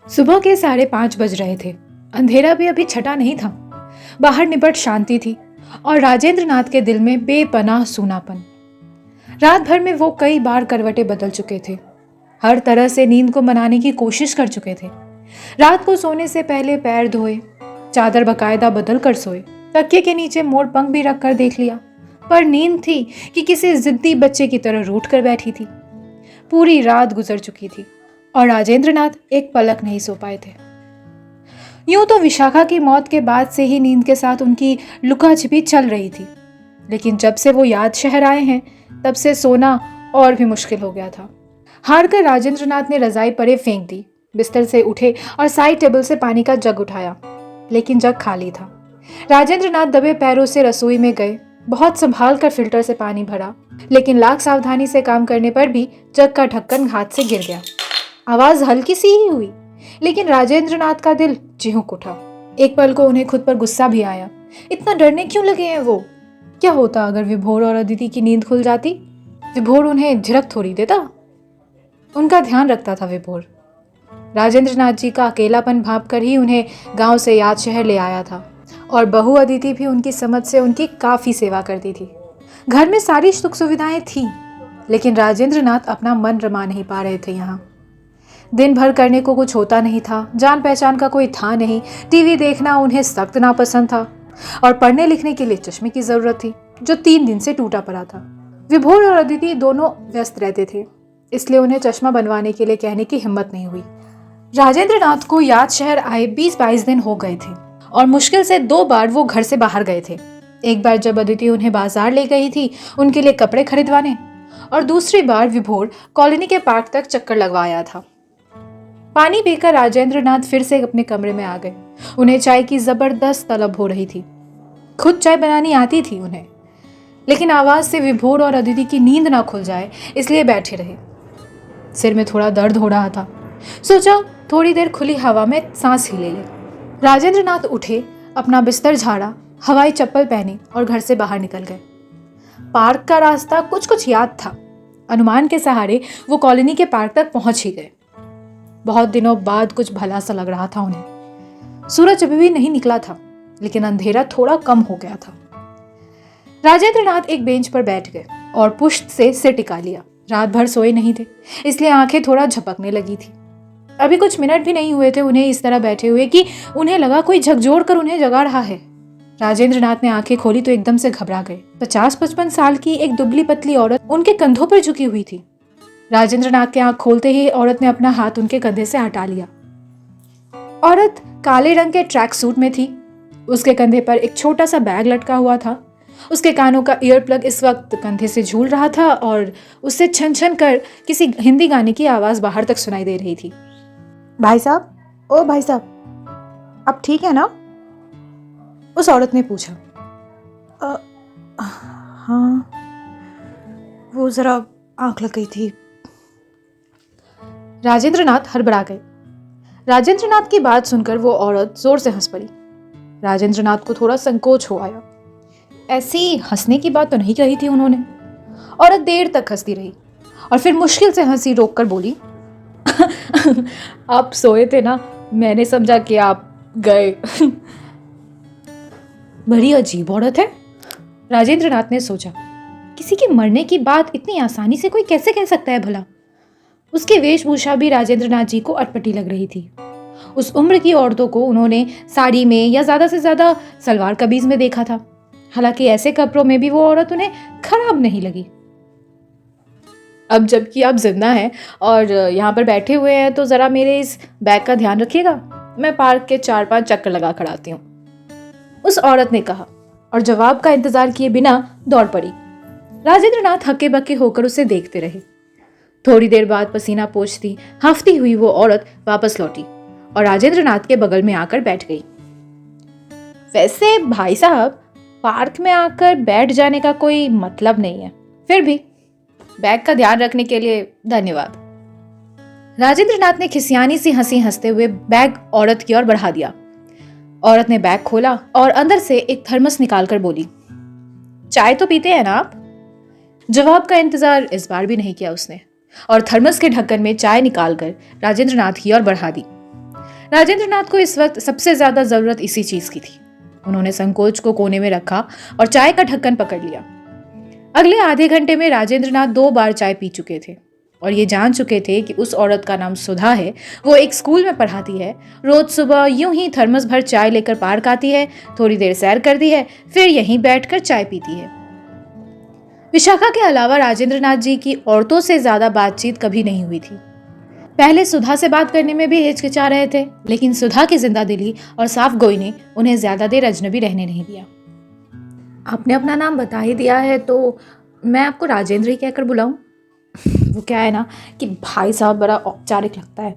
सुबह के 5:30 बज रहे थे। अंधेरा भी अभी छटा नहीं था। बाहर निपट शांति थी और राजेंद्र नाथ के दिल में बेपनाह सूनापन। रात भर में वो कई बार करवटें बदल चुके थे, हर तरह से नींद को मनाने की कोशिश कर चुके थे। रात को सोने से पहले पैर धोए, चादर बकायदा बदल कर सोए, तकिए के नीचे मोड़ पंख भी रख कर देख लिया, पर नींद थी कि किसी जिद्दी बच्चे की तरह रूठ कर बैठी थी। पूरी रात गुजर चुकी थी और राजेंद्र नाथ एक पलक नहीं सो पाए थे। यूं तो विशाखा की मौत के बाद से ही नींद के साथ उनकी लुका छिपी चल रही थी, लेकिन जब से वो याद शहर आए हैं तब से सोना और भी मुश्किल हो गया था। हार कर राजेंद्र नाथ ने रजाई परे फेंक दी, बिस्तर से उठे और साइड टेबल से पानी का जग उठाया, लेकिन जग खाली था। राजेंद्र नाथ दबे पैरों से रसोई में गए, बहुत संभाल कर फिल्टर से पानी भरा, लेकिन लाख सावधानी से काम करने पर भी जग का ढक्कन हाथ से गिर गया। आवाज हल्की सी ही हुई, लेकिन राजेंद्र नाथ का दिल चिहुक उठा। एक पल को उन्हें खुद पर गुस्सा भी आया। इतना डरने क्यों लगे हैं वो? क्या होता अगर विभोर और अदिति की नींद खुल जाती? विभोर उन्हें झिड़क थोड़ी देता, उनका ध्यान रखता था विभोर। राजेंद्र नाथ जी का अकेलापन भांप कर ही उन्हें गांव से याद शहर ले आया था, और बहू अदिति भी उनकी समझ से उनकी काफी सेवा करती थी। घर में सारी सुख सुविधाएं थी, लेकिन राजेंद्र नाथ अपना मन रमा नहीं पा रहे थे। यहाँ दिन भर करने को कुछ होता नहीं था, जान पहचान का कोई था नहीं। टीवी देखना उन्हें सख्त नापसंद था और पढ़ने लिखने के लिए चश्मे की जरूरत थी, जो 3 दिन से टूटा पड़ा था। विभोर और अदिति दोनों व्यस्त रहते थे, इसलिए उन्हें चश्मा बनवाने के लिए कहने की हिम्मत नहीं हुई। राजेंद्र नाथ को याद शहर आए 20-22 दिन हो गए थे और मुश्किल से 2 बार वो घर से बाहर गए थे। एक बार जब अदिति उन्हें बाजार ले गई थी उनके लिए कपड़े खरीदवाने, और दूसरी बार विभोर कॉलोनी के पार्क तक चक्कर लगवाया था। पानी पीकर राजेंद्र नाथ फिर से अपने कमरे में आ गए। उन्हें चाय की जबरदस्त तलब हो रही थी। खुद चाय बनानी आती थी उन्हें, लेकिन आवाज से विभोर और अदिति की नींद ना खुल जाए इसलिए बैठे रहे। सिर में थोड़ा दर्द हो रहा था, सोचा थोड़ी देर खुली हवा में सांस ही ले ले। राजेंद्र नाथ उठे, अपना बिस्तर झाड़ा, हवाई चप्पल पहनी और घर से बाहर निकल गए। पार्क का रास्ता कुछ कुछ याद था। अनुमान के सहारे वो कॉलोनी के पार्क तक पहुंच ही गए। बहुत दिनों बाद कुछ भला सा लग रहा था उन्हें। सूरज अभी भी नहीं निकला था, लेकिन अंधेरा थोड़ा कम हो गया था। राजेंद्र नाथ एक बेंच पर बैठ गए और पुष्ट से सिर टिका लिया। रात भर सोए नहीं थे, इसलिए आंखें थोड़ा झपकने लगी थी। अभी कुछ मिनट भी नहीं हुए थे उन्हें इस तरह बैठे हुए कि उन्हें लगा कोई झकझोर कर उन्हें जगा रहा है। राजेंद्र नाथ ने आंखें खोली तो एकदम से घबरा गए। 50-55 साल की एक दुबली पतली औरत उनके कंधों पर झुकी हुई थी। राजेंद्र नाथ के आंख खोलते ही औरत ने अपना हाथ उनके कंधे से हटा लिया। औरत काले रंग के ट्रैक सूट में थी। उसके कंधे पर एक छोटा सा बैग लटका हुआ था। उसके कानों का ईयर प्लग इस वक्त कंधे से झूल रहा था और उससे छन छन कर किसी हिंदी गाने की आवाज बाहर तक सुनाई दे रही थी। भाई साहब, ओ भाई साहब, अब ठीक है ना? उस औरत ने पूछा। हाँ, वो जरा आंख लग गई थी। राजेंद्र नाथ हड़बड़ा गए। राजेंद्र नाथ की बात सुनकर वो औरत जोर से हंस पड़ी। राजेंद्र नाथ को थोड़ा संकोच हो आया। ऐसी हंसने की बात तो नहीं कही थी उन्होंने। औरत देर तक हंसती रही और फिर मुश्किल से हंसी रोककर बोली, आप सोए थे ना, मैंने समझा कि आप गए। बड़ी अजीब औरत है, राजेंद्र नाथ ने सोचा। किसी के मरने की बात इतनी आसानी से कोई कैसे कह सकता है भला? उसकी वेशभूषा भी राजेंद्र नाथ जी को अटपटी लग रही थी। उस उम्र की औरतों को उन्होंने साड़ी में या ज्यादा से ज्यादा सलवार कमीज में देखा था। हालांकि ऐसे कपड़ों में भी वो औरत उन्हें खराब नहीं लगी। अब जबकि आप जिंदा हैं और यहाँ पर बैठे हुए हैं तो जरा मेरे इस बैग का ध्यान रखिएगा, मैं पार्क के 4-5 चक्कर लगा कर आती हूँ, उस औरत ने कहा और जवाब का इंतजार किए बिना दौड़ पड़ी। राजेंद्र नाथ हक्के बक्के होकर उसे देखते रहे। थोड़ी देर बाद पसीना पोंछती हांफती हुई वो औरत वापस लौटी और राजेंद्र नाथ के बगल में आकर बैठ गई। वैसे भाई साहब, पार्क में आकर बैठ जाने का कोई मतलब नहीं है, फिर भी बैग का ध्यान रखने के लिए धन्यवाद। राजेंद्र नाथ ने खिसियानी सी हंसी हंसते हुए बैग औरत की ओर बढ़ा दिया। औरत ने बैग खोला और अंदर से एक थर्मस निकालकर बोली, चाय तो पीते हैं ना आप? जवाब का इंतजार इस बार भी नहीं किया उसने और थर्मस के ढक्कन में चाय निकालकर राजेंद्र नाथ की ओर बढ़ा दी। राजेंद्र नाथ को इस वक्त सबसे ज्यादा जरूरत इसी चीज की थी। उन्होंने संकोच को कोने में रखा और चाय का ढक्कन पकड़ लिया। अगले आधे घंटे में राजेंद्र नाथ 2 बार चाय पी चुके थे और ये जान चुके थे कि उस औरत का नाम सुधा है, वो एक स्कूल में पढ़ाती है, रोज सुबह यूं ही थर्मस भर चाय लेकर पार्क आती है, थोड़ी देर सैर करती है, फिर यहीं बैठकर चाय पीती है। विशाखा के अलावा राजेंद्र नाथ जी की औरतों से ज्यादा बातचीत कभी नहीं हुई थी। पहले सुधा से बात करने में भी हिचकिचा रहे थे, लेकिन सुधा की जिंदा दिली और साफ गोई ने उन्हें ज्यादा देर अजनबी रहने नहीं दिया। आपने अपना नाम बता ही दिया है तो मैं आपको राजेंद्र ही कहकर बुलाऊं? वो क्या है ना कि भाई साहब बड़ा औपचारिक लगता है।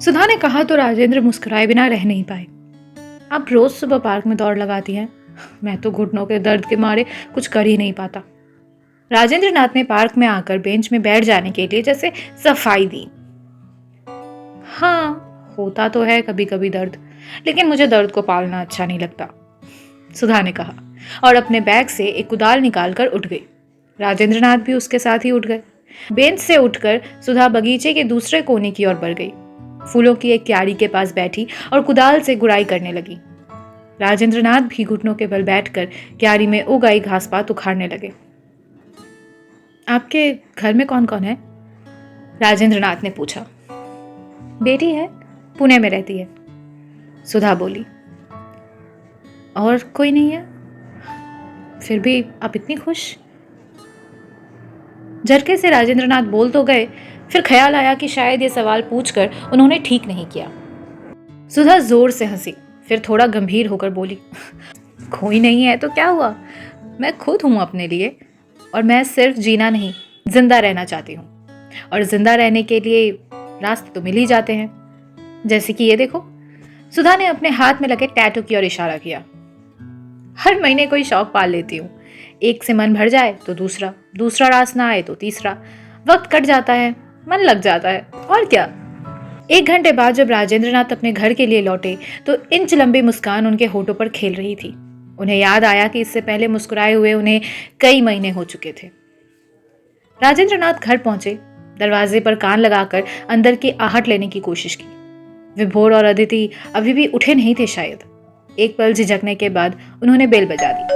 सुधा ने कहा तो राजेंद्र मुस्कुराए बिना रह नहीं पाए। आप रोज सुबह पार्क में दौड़ लगाती हैं, मैं तो घुटनों के दर्द के मारे कुछ कर ही नहीं पाता। राजेंद्र नाथ ने पार्क में आकर बेंच में बैठ जाने के लिए जैसे सफाई दी। हाँ, होता तो है कभी कभी दर्द, लेकिन मुझे दर्द को पालना अच्छा नहीं लगता, सुधा ने कहा और अपने बैग से एक कुदाल निकालकर उठ गई। राजेंद्र नाथ भी उसके साथ ही उठ गए। बेंच से उठकर सुधा बगीचे के दूसरे कोने की ओर बढ़ गई, फूलों की एक क्यारी के पास बैठी और कुदाल से गुड़ाई करने लगी। राजेंद्र नाथ भी घुटनों के बल बैठकर क्यारी में उग आई घास पात उखाड़ने लगे। आपके घर में कौन कौन है? राजेंद्र नाथ ने पूछा। बेटी है, पुणे में रहती है, सुधा बोली। और कोई नहीं है? फिर भी आप इतनी खुश? झटके से राजेंद्र नाथ बोल तो गए, फिर ख्याल आया कि शायद ये सवाल पूछकर उन्होंने ठीक नहीं किया। सुधा जोर से हंसी, फिर थोड़ा गंभीर होकर बोली, कोई नहीं है तो क्या हुआ, मैं खुद हूं अपने लिए, और मैं सिर्फ जीना नहीं जिंदा रहना चाहती हूँ, और जिंदा रहने के लिए रास्ते तो मिल ही जाते हैं, जैसे कि ये देखो। सुधा ने अपने हाथ में लगे टैटू की ओर इशारा किया। हर महीने कोई शौक पाल लेती हूँ, एक से मन भर जाए तो दूसरा, दूसरा रास ना आए तो तीसरा, वक्त कट जाता है, मन लग जाता है, और क्या। 1 घंटे बाद जब राजेंद्र नाथ अपने घर के लिए लौटे तो इंच लंबी मुस्कान उनके होठों पर खेल रही थी। उन्हें याद आया कि इससे पहले मुस्कुराए हुए उन्हें कई महीने हो चुके थे। राजेंद्र नाथ घर पहुंचे, दरवाजे पर कान लगाकर अंदर की आहट लेने की कोशिश की। विभोर और अदिति अभी भी उठे नहीं थे शायद। एक पल झिझकने के बाद उन्होंने बेल बजा दी।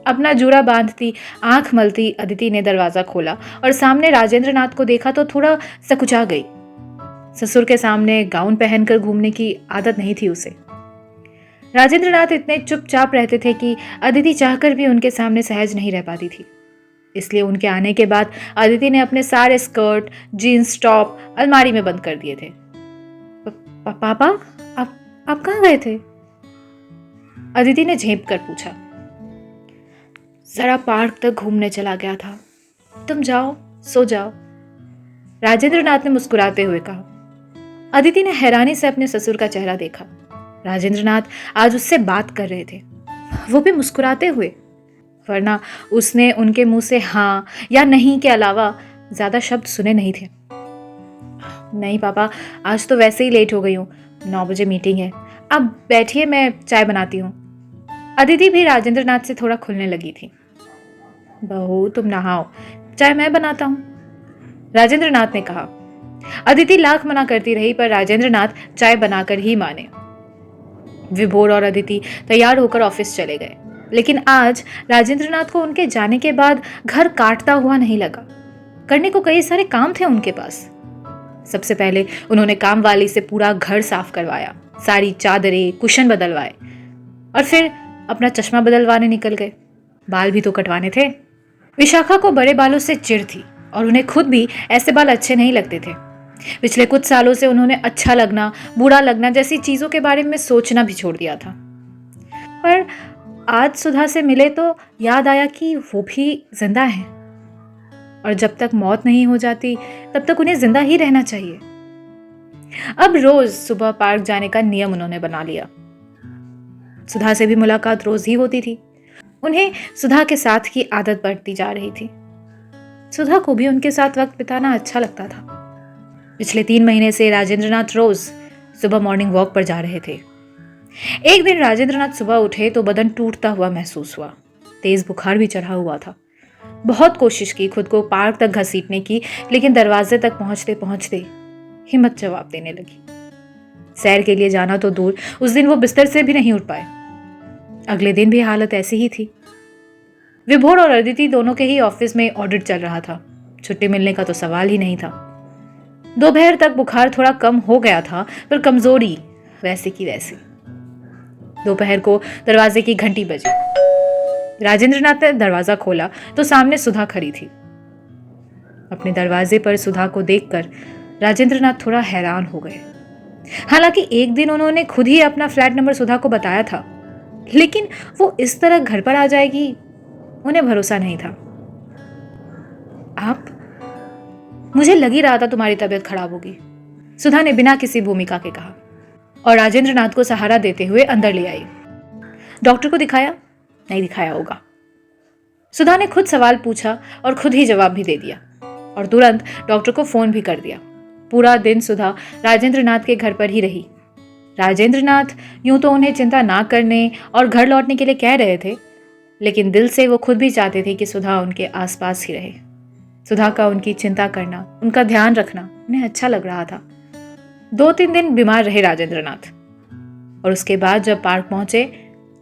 अपना जूड़ा बांधती, आंख मलती अदिति ने दरवाजा खोला और सामने राजेंद्र नाथ को देखा तो थोड़ा सकुचा गई। ससुर के सामने गाउन पहनकर घूमने की आदत नहीं थी उसे। राजेंद्र नाथ इतने चुपचाप रहते थे कि अदिति चाहकर भी उनके सामने सहज नहीं रह पाती थी। इसलिए उनके आने के बाद अदिति ने अपने सारे स्कर्ट, जीन्स, टॉप अलमारी में बंद कर दिए थे। पापा, आप कहाँ गए थे? अदिति ने झेप कर पूछा। जरा पार्क तक घूमने चला गया था, तुम जाओ, सो जाओ, राजेंद्र नाथ ने मुस्कुराते हुए कहा। अदिति ने हैरानी से अपने ससुर का चेहरा देखा। राजेंद्र नाथ आज उससे बात कर रहे थे, वो भी मुस्कुराते हुए, वरना उसने उनके मुंह से हाँ या नहीं के अलावा ज्यादा शब्द सुने नहीं थे। नहीं पापा, आज तो वैसे ही लेट हो गई हूँ, 9 बजे मीटिंग है, आप बैठिए, मैं चाय बनाती हूँ। अदिति भी राजेंद्र नाथ से थोड़ा खुलने लगी थी। बहू तुम नहाओ, चाय मैं बनाता हूँ, राजेंद्र नाथ ने कहा। अदिति लाख मना करती रही पर राजेंद्र नाथ चाय बनाकर ही माने। विभोर और अदिति तैयार होकर ऑफिस चले गए, लेकिन आज राजेंद्र नाथ को उनके जाने के बाद घर काटता हुआ नहीं लगा। करने को कई सारे काम थे उनके पास। सबसे पहले उन्होंने काम वाली से पूरा घर साफ करवाया, सारी चादरें, कुशन बदलवाए, और फिर अपना चश्मा बदलवाने निकल गए। बाल भी तो कटवाने थे। विशाखा को बड़े बालों से चिढ़ थी और उन्हें खुद भी ऐसे बाल अच्छे नहीं लगते थे। पिछले कुछ सालों से उन्होंने अच्छा लगना, बुरा लगना जैसी चीजों के बारे में सोचना भी छोड़ दिया था। पर आज सुधा से मिले तो याद आया कि वो भी जिंदा है, और जब तक मौत नहीं हो जाती तब तक उन्हें जिंदा ही रहना चाहिए। अब रोज सुबह पार्क जाने का नियम उन्होंने बना लिया। सुधा से भी मुलाकात रोज ही होती थी। उन्हें सुधा के साथ की आदत बढ़ती जा रही थी। सुधा को भी उनके साथ वक्त बिताना अच्छा लगता था। पिछले 3 महीने से राजेंद्र नाथ रोज सुबह मॉर्निंग वॉक पर जा रहे थे। एक दिन राजेंद्र नाथ सुबह उठे तो बदन टूटता हुआ महसूस हुआ। तेज बुखार भी चढ़ा हुआ था। बहुत कोशिश की खुद को पार्क तक घसीटने की, लेकिन दरवाजे तक पहुंचते पहुंचते हिम्मत जवाब देने लगी। सैर के लिए जाना तो दूर, उस दिन वो बिस्तर से भी नहीं उठ पाए। अगले दिन भी हालत ऐसी ही थी। विभोर और अदिति दोनों के ही ऑफिस में ऑडिट चल रहा था। छुट्टी मिलने का तो सवाल ही नहीं था। दोपहर तक बुखार थोड़ा कम हो गया था, पर कमजोरी वैसी की वैसी। दोपहर को दरवाजे की घंटी बजी। राजेंद्र नाथ ने दरवाजा खोला तो सामने सुधा खड़ी थी। अपने दरवाजे पर सुधा को देखकर राजेंद्र नाथ थोड़ा हैरान हो गए। हालांकि एक दिन उन्होंने खुद ही अपना फ्लैट नंबर सुधा को बताया था, लेकिन वो इस तरह घर पर आ जाएगी, उन्हें भरोसा नहीं था। आप? मुझे लग ही रहा था तुम्हारी तबीयत खराब होगी, सुधा ने बिना किसी भूमिका के कहा और राजेंद्र नाथ को सहारा देते हुए अंदर ले आई। डॉक्टर को दिखाया? नहीं दिखाया होगा। सुधा ने खुद सवाल पूछा और खुद ही जवाब भी दे दिया और तुरंत डॉक्टर को फोन भी कर दिया। पूरा दिन सुधा राजेंद्र नाथ के घर पर ही रही। राजेंद्र नाथ यूं तो उन्हें चिंता ना करने और घर लौटने के लिए कह रहे थे, लेकिन दिल से वो खुद भी चाहते थे कि सुधा उनके आसपास ही रहे। सुधा का उनकी चिंता करना, उनका ध्यान रखना उन्हें अच्छा लग रहा था। 2-3 दिन बीमार रहे राजेंद्र नाथ और उसके बाद जब पार्क पहुंचे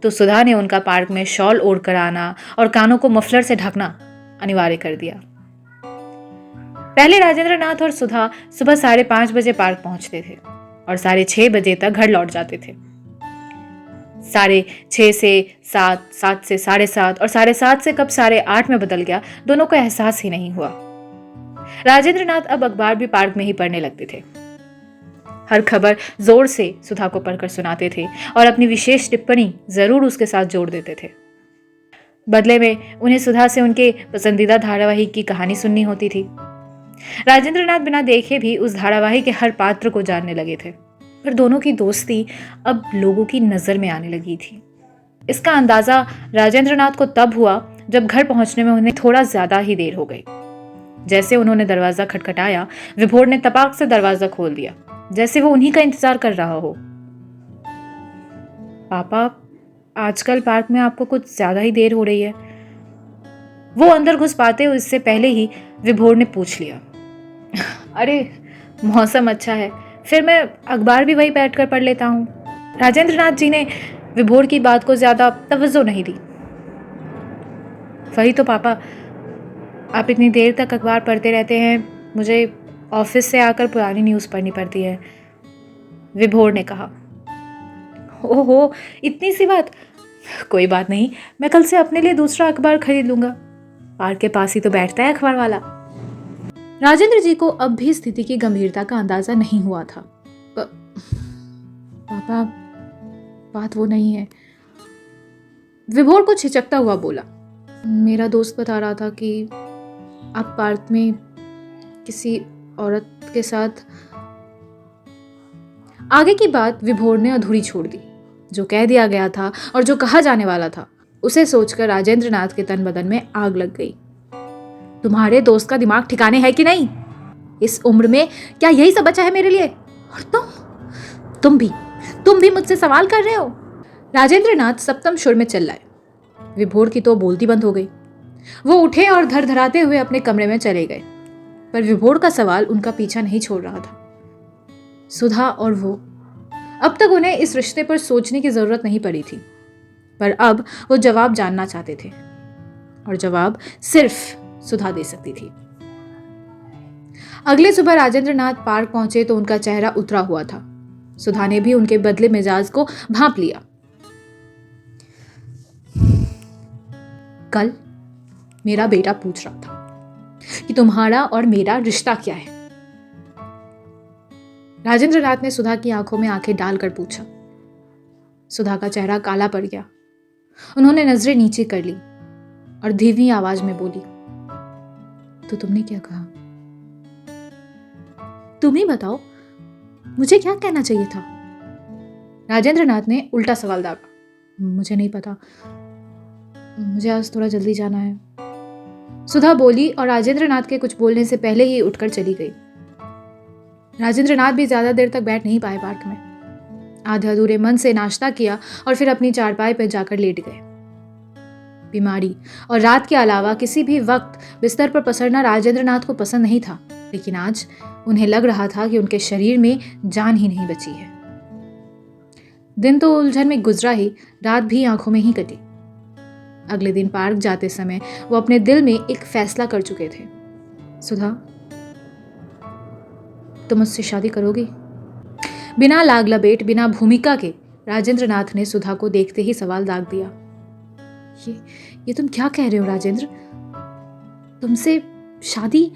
तो सुधा ने उनका पार्क में शॉल ओढ़ कर आना और कानों को मफलर से ढकना अनिवार्य कर दिया। पहले राजेंद्र नाथ और सुधा सुबह 5:30 बजे पार्क पहुंचते थे और 6:30 बजे तक घर लौट जाते थे। 6:30 से 7, 7 से 7:30 और 7:30 से कब 8:30 में बदल गया, दोनों को एहसास ही नहीं हुआ। राजेंद्र नाथ अब अखबार भी पार्क में ही पढ़ने लगते थे। हर खबर जोर से सुधा को पढ़कर सुनाते थे और अपनी विशेष टिप्पणी जरूर उसके साथ जोड़ देते थे। बदले में उन्हें सुधा से उनके पसंदीदा धारावाहिक की कहानी सुननी होती थी। राजेंद्र नाथ बिना देखे भी उस धारावाहिक के हर पात्र को जानने लगे थे, पर दोनों की दोस्ती अब लोगों की नजर में आने लगी थी। इसका अंदाजा राजेंद्र नाथ को तब हुआ जब घर पहुंचने में उन्हें थोड़ा ज्यादा ही देर हो गई। जैसे उन्होंने दरवाजा खटखटाया, विभोर ने तपाक से दरवाजा खोल दिया, जैसे वो उन्हीं का इंतजार कर रहा हो। पापा, आजकल पार्क में आपको कुछ ज्यादा ही देर हो रही है। वो अंदर घुस पाते हुए इससे पहले ही विभोर ने पूछ लिया। अरे मौसम अच्छा है, फिर मैं अखबार भी वही बैठकर पढ़ लेता हूँ। राजेंद्र नाथ जी ने विभोर की बात को ज्यादा तवज्जो नहीं दी। वही तो पापा, आप इतनी देर तक अखबार पढ़ते रहते हैं, मुझे ऑफिस से आकर पुरानी न्यूज़ पढ़नी पड़ती है, विभोर ने कहा। ओहो, इतनी सी बात? कोई बात नहीं, मैं कल से अपने लिए दूसरा अखबार खरीद लूंगा। पार्क के पास ही तो बैठता है अखबार वाला। राजेंद्र जी को अब भी स्थिति की गंभीरता का अंदाजा नहीं हुआ था। पापा, बात वो नहीं है, विभोर को हिचकता हुआ बोला। मेरा दोस्त बता रहा था कि आप पार्क में किसी औरत के साथ। आगे की बात विभोर ने अधूरी छोड़ दी। जो कह दिया गया था और जो कहा जाने वाला था, उसे सोचकर राजेंद्र नाथ के तन बदन में आग लग गई। तुम्हारे दोस्त का दिमाग ठिकाने है कि नहीं? इस उम्र में क्या यही सब बचा है मेरे लिए? और तुम भी मुझसे सवाल कर रहे हो? राजेंद्र नाथ सप्तम सुर में चिल्लाए। विभोर की तो बोलती बंद हो गई। वो उठे और धड़धड़ाते हुए अपने कमरे में चले गए, पर विभोर का सवाल उनका पीछा नहीं छोड़ रहा था। सुधा और वो, अब तक उन्हें इस रिश्ते पर सोचने की जरूरत नहीं पड़ी थी, पर अब वो जवाब जानना चाहते थे और जवाब सिर्फ सुधा दे सकती थी। अगले सुबह राजेंद्र नाथ पार्क पहुंचे तो उनका चेहरा उतरा हुआ था। सुधा ने भी उनके बदले मिजाज को भांप लिया। कल मेरा बेटा पूछ रहा था कि तुम्हारा और मेरा रिश्ता क्या है। राजेंद्र नाथ ने सुधा की आंखों में आंखें डालकर पूछा। सुधा का चेहरा काला पड़ गया। उन्होंने नजरें नीचे कर ली और धीमी आवाज में बोली, तो तुमने क्या कहा? तुम ही बताओ, मुझे क्या कहना चाहिए था? राजेंद्र नाथ ने उल्टा सवाल दागा। मुझे नहीं पता, मुझे आज थोड़ा जल्दी जाना है, सुधा बोली और राजेंद्र नाथ के कुछ बोलने से पहले ही उठकर चली गई। राजेंद्र नाथ भी ज्यादा देर तक बैठ नहीं पाए पार्क में। आधे अधूरे मन से नाश्ता किया और फिर अपनी चारपाई पर जाकर लेट गए। बीमारी और रात के अलावा किसी भी वक्त बिस्तर पर पसरना राजेंद्र नाथ को पसंद नहीं था, लेकिन आज उन्हें लग रहा था कि उनके शरीर में जान ही नहीं बची है। दिन तो उलझन में गुजरा ही, रात भी आंखों में ही कटी। अगले दिन पार्क जाते समय वो अपने दिल में एक फैसला कर चुके थे। सुधा, तुम मुझसे शादी करोगी? बिना लाग लपेट, बिना भूमिका के राजेंद्र नाथ ने सुधा को देखते ही सवाल दाग दिया। ये तुम क्या कह रहे हो राजेंद्र? तुमसे शादी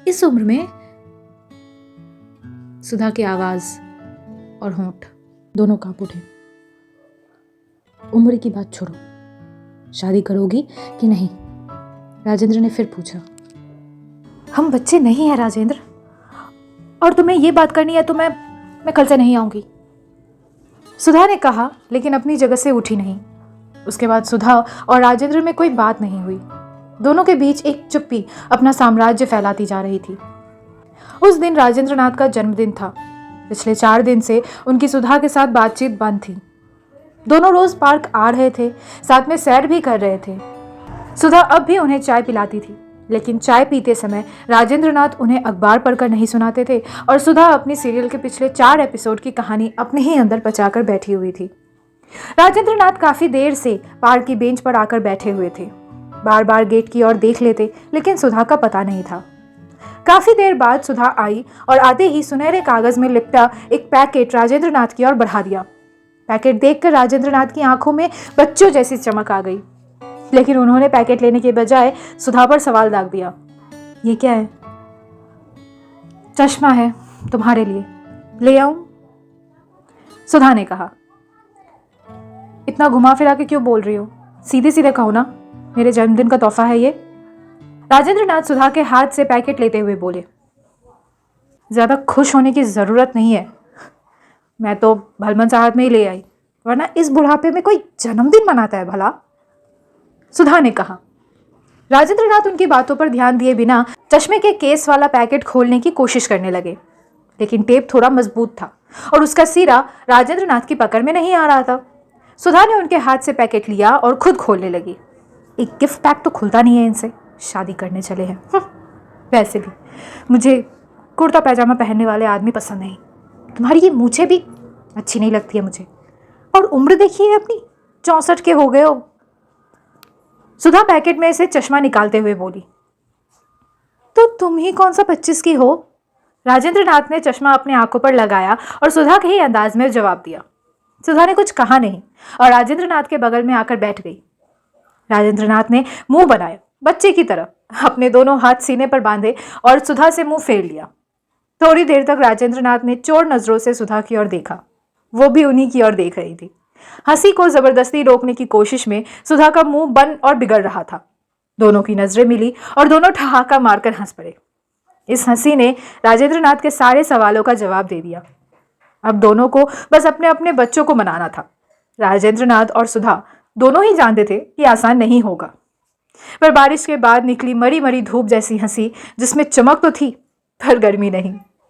इस उम्र में? सुधा की आवाज और होंठ दोनों कांप उठे। उम्र की बात छोड़ो, शादी करोगी कि नहीं? राजेंद्र ने फिर पूछा। हम बच्चे नहीं हैं राजेंद्र, और तुम्हें ये बात करनी है तो मैं कल से नहीं आऊंगी। सुधा ने कहा, लेकिन अपनी जगह से उठी नहीं। उसके बाद सुधा और राजेंद्र में कोई बात नहीं हुई। दोनों के बीच एक चुप्पी अपना साम्राज्य फैलाती जा रही थी। उस दिन राजेंद्र नाथ का जन्मदिन था। पिछले 4 दिन से उनकी सुधा के साथ बातचीत बंद थी। दोनों रोज पार्क आ रहे थे, साथ में सैर भी कर रहे थे। सुधा अब भी उन्हें चाय पिलाती थी, लेकिन चाय पीते समय राजेंद्र नाथ उन्हें अखबार पढ़कर नहीं सुनाते थे और सुधा अपनी सीरियल के पिछले 4 एपिसोड की कहानी अपने ही अंदर पचाकर बैठी हुई थी। राजेंद्र नाथ काफी देर से पार्क की बेंच पर आकर बैठे हुए थे। बार बार गेट की ओर देख लेते, लेकिन सुधा का पता नहीं था। काफी देर बाद सुधा आई और आते ही सुनहरे कागज में लिपटा एक पैकेट राजेंद्र नाथ की ओर बढ़ा दिया। पैकेट देखकर राजेंद्र नाथ की आंखों में बच्चों जैसी चमक आ गई, लेकिन उन्होंने पैकेट लेने के बजाय सुधा पर सवाल दाग दिया। ये क्या है? चश्मा है तुम्हारे लिए, ले आऊं? सुधा ने कहा। इतना घुमा फिरा के क्यों बोल रही हो? सीधे सीधे कहो ना, मेरे जन्मदिन का तोहफा है ये। राजेंद्र नाथ सुधा के हाथ से पैकेट लेते हुए बोले। ज्यादा खुश होने की जरूरत नहीं है, मैं तो भलमन साहब में ही ले आई, वरना इस बुढ़ापे में कोई जन्मदिन मनाता है भला? सुधा ने कहा। राजेंद्र नाथ उनकी बातों पर ध्यान दिए बिना चश्मे के केस वाला पैकेट खोलने की कोशिश करने लगे, लेकिन टेप थोड़ा मजबूत था और उसका सिरा राजेंद्र नाथ की पकड़ में नहीं आ रहा था। सुधा ने उनके हाथ से पैकेट लिया और खुद खोलने लगी। एक गिफ्ट पैक तो खुलता नहीं है इनसे, शादी करने चले हैं। वैसे भी मुझे कुर्ता पैजामा पहनने वाले आदमी पसंद नहीं। तुम्हारी ये मूछें भी अच्छी नहीं लगती है मुझे, और उम्र देखिए अपनी, 64 के हो गए हो। सुधा पैकेट में से चश्मा निकालते हुए बोली। तो तुम ही कौन सा 25 की हो? राजेंद्र नाथ ने चश्मा अपने आंखों पर लगाया और सुधा के ही अंदाज में जवाब दिया। सुधा ने कुछ कहा नहीं और राजेंद्र नाथ के बगल में आकर बैठ गई। राजेंद्र नाथ ने मुंह बनाया बच्चे की तरह, अपने दोनों हाथ सीने पर बांधे और सुधा से मुंह फेर लिया। थोड़ी देर तक राजेंद्र नाथ ने चोर नजरों से सुधा की ओर देखा। वो भी उन्हीं की ओर देख रही थी। हंसी को जबरदस्ती रोकने की कोशिश में सुधा का मुंह बंद और बिगड़ रहा था। दोनों की नजरें मिली और दोनों ठहाका मारकर हंस पड़े। इस हंसी ने राजेंद्र नाथ के सारे सवालों का जवाब दे दिया। अब दोनों को बस अपने अपने बच्चों को मनाना था। राजेंद्र नाथ और सुधा दोनों ही जानते थे कि आसान नहीं होगा, पर बारिश के बाद निकली मरी मरी धूप जैसी हंसी, जिसमें चमक तो थी पर गर्मी नहीं।